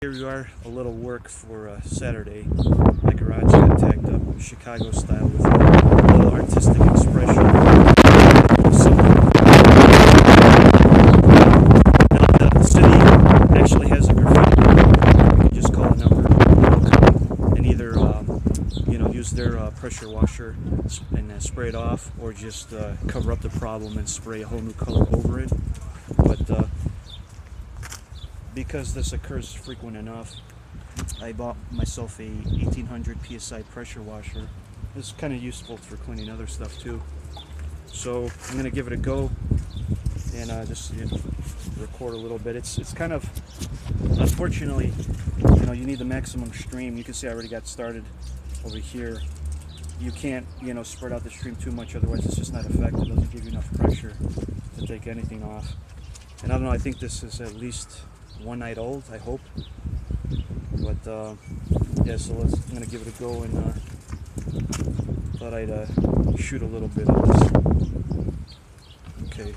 Here we are, a little work for Saturday. My garage got tagged up Chicago style with a little artistic expression. Now the city actually has a graffiti. You can just call a number, they'll come and either use their pressure washer and spray it off, or just cover up the problem and spray a whole new color over it. But because this occurs frequent enough, I bought myself a 1800 psi pressure washer. It's kind of useful for cleaning other stuff too. So I'm going to give it a go and just record a little bit. It's kind of, unfortunately, you need the maximum stream. You can see I already got started over here. You can't, spread out the stream too much, otherwise it's just not effective. It doesn't give you enough pressure to take anything off. And I don't know, I think this is at least 1 night old, I hope. But yeah, so I'm gonna give it a go, and thought I'd shoot a little bit of this. Okay.